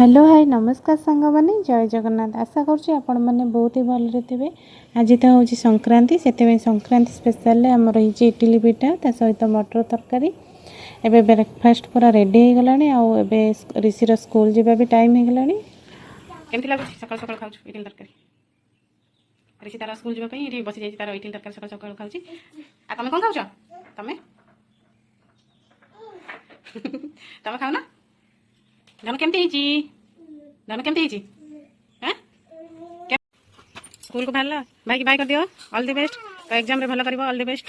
Hello hi नमस्कार सांग मैंने जय जगन्नाथ आशा करुँच आपण मैंने बहुत ही भलरे थे। आज तो हूँ संक्रांति से संक्रांति स्पेशल आमर रही इडली पिठा ता सहित मटर तरकारी एबे ब्रेकफास्ट पूरा रेडी हो गलानी आउ एबे ऋषिर स्कूल जीवा भी टाइम हो गलानी। केमती लागुच सकाल सकाल खाऊ इडली तरकारी ऋषि तार स्कूल जावाई ये बसी जाइए तार इडली तरकारी सकाल सकाल खाऊँ आ तुम कौन खाऊ तुम तुम खाऊ ना धन केमती धन केमती हाँ स्कूल को बाहर भाई की बाय कर दियो ऑल द बेस्ट तो एग्जाम रे भल कर ऑल द बेस्ट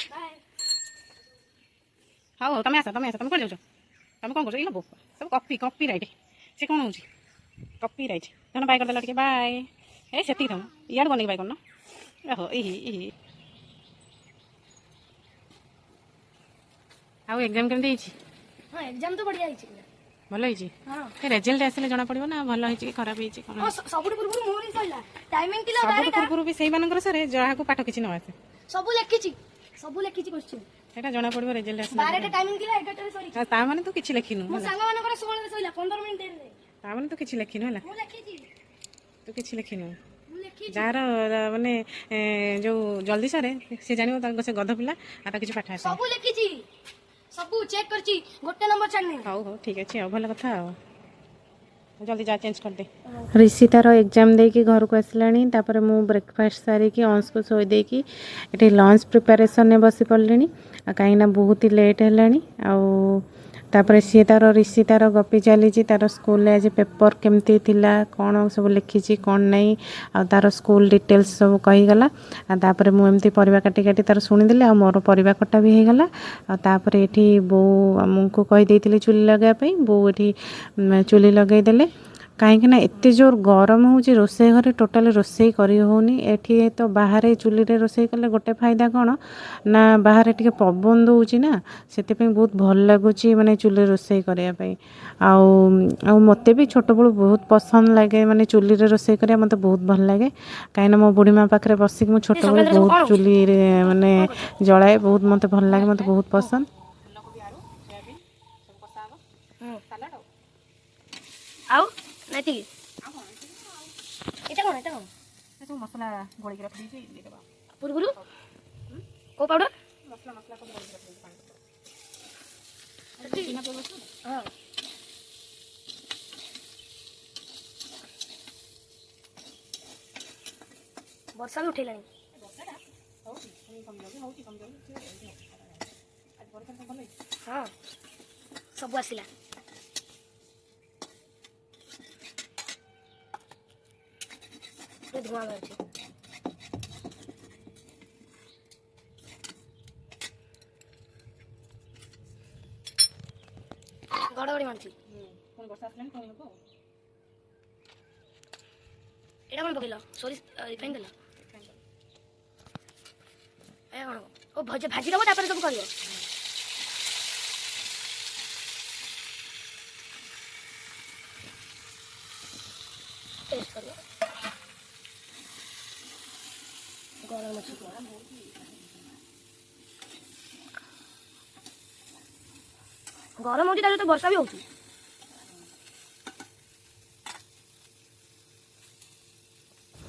हाँ तुम आस तुम कौन जाऊँ तुम कौन कर सब कॉपी कॉपी राइट से कौन हो कॉपी राइट धन बाय करदेला टे बाय ए से तुम इड बन बाय करन ओहो ई आउ एग्जाम केमती हाँ एग्जाम तो बढ़िया भल रेजल्ट आसिले जना पड़ो ना भल कि खराब पूर्व भी से सर जहाँ को पाठ किसी न आसे सब लिखी क्वेश्चन सेटा जना पड़ो रेजल्ट आसिले 12 टा टाइमिंग थिला 11 टा सॉरी ता माने तो किछि लिखिनु मो संग मानकर 16 रे सइला 15 मिनिट रे ता माने तो किछि लिखिनु हला मु लिखी तो किछि लिखिनु मु लिखी जार माने जो जल्दी सारे से जानिबो तांको से गध पिला आ ता किछि पाठ आसे सब लिखी सब चेक करची गोटे नंबर छाड़ने हाउ हाउ ठीक अछि भल कथा जल्दी जा चेंज कर दे। ऋषि तार एग्जाम देकी घर को आसलानी तापर मु ब्रेकफास्ट सारिकी अंश को शोई देकी ये लंच प्रिपेरेसन ने बसी पड़े कहीं बहुत ही लेट है तापर सी तार ऋषि तार गपी चली तार स्कूल आज पेपर केमती थिला कौन सब लिखी कौन नहीं आ तार स्कूल डिटेल्स सब कहीगला तापर मुझे परिवा काटी काटी तार शुणीदेली आ मोर परिवा कटा भी होगला तापर ये बो आमको कहीदे चुली लगाई बो ये चुली लगेदेले कहीं ना एत जोर गरम हो रोसे घरे टोटाल रोसे करी होनी एठी तो बाहर चुली रे रोसे कले गोटे फायदा कौन ना बाहर टिके पवन दौची ना से बहुत भल लगुच माने चुली रोसे करने मत भी छोट बड़ू बहुत पसंद लगे माने चुली रे रोसे करिया मते बहुत भल लगे कहीं मो बुढ़ी माँ पाखे बसिक मु छोट बड़ू बहुत चुली रे माने जलाए बहुत मते भल लगे मते बहुत पसंद आउ नाती एटा कोन तो मसला गोली के रख दीजिए ले देबा पुरगुरु को पाउडर मसला को गोली के रख दीजिए पानी तो हां वर्षा भी उठेलानी वर्षाटा कम जाऊ आज वर्षा तो भले हां सब आसिला धुआं बाहर गड़गड़ी मारती कोन वर्षा आसलानी कोन हो एटा कोन पकेला सॉरी रिफाइन देला ए कोन ओ भाजी दबो तापर सब करियो टेस्ट करियो गरम होती तो वर्षा भी होती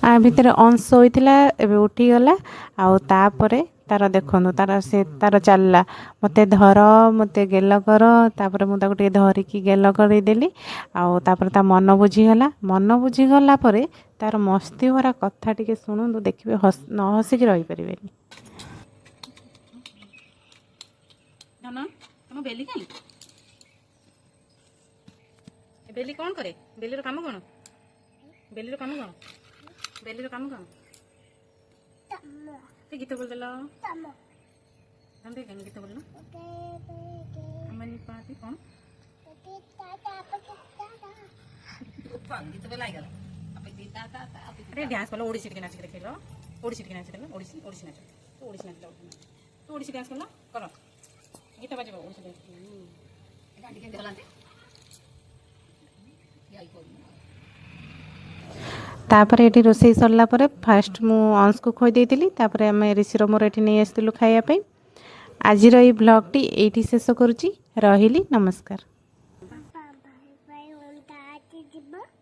आ भितर अंश होइतिला एबे उठीगला आउ तापर तार देखो तार से तार चलला मते धर मते गेल कर तापर मु ताको धरिकी गेल करदेली आउ तापर ता मन बुझीगला परे तार मस्ती भरा कथा टिके शुणु देखिए न हसिक रही पारे बेली कहीं बेली कौन करे बेली रो काम कौन बेली रो काम कौन बेली रो काम कौन ते गीत बोल देला हम देख गीत बोलना अमनी पाती कौन गीत बोला गला अरे डांस कलो ओडिसी के नाच के देखलो ओडिसी के नाच देखलो ओडिसी नाच तो ओडिसी नाच तो ओडिसी डांस करला करो गीत बजबो ओडिसी डांस गाड़ी के देखलाते तापर ये रोसे सरला फास्ट मु अंश को खोई देती तापर आम ऋषिर मोर ये नहीं आसलु खायापी आज ये ब्लॉग टी ये शेष करुँची रही नमस्कार। बाबा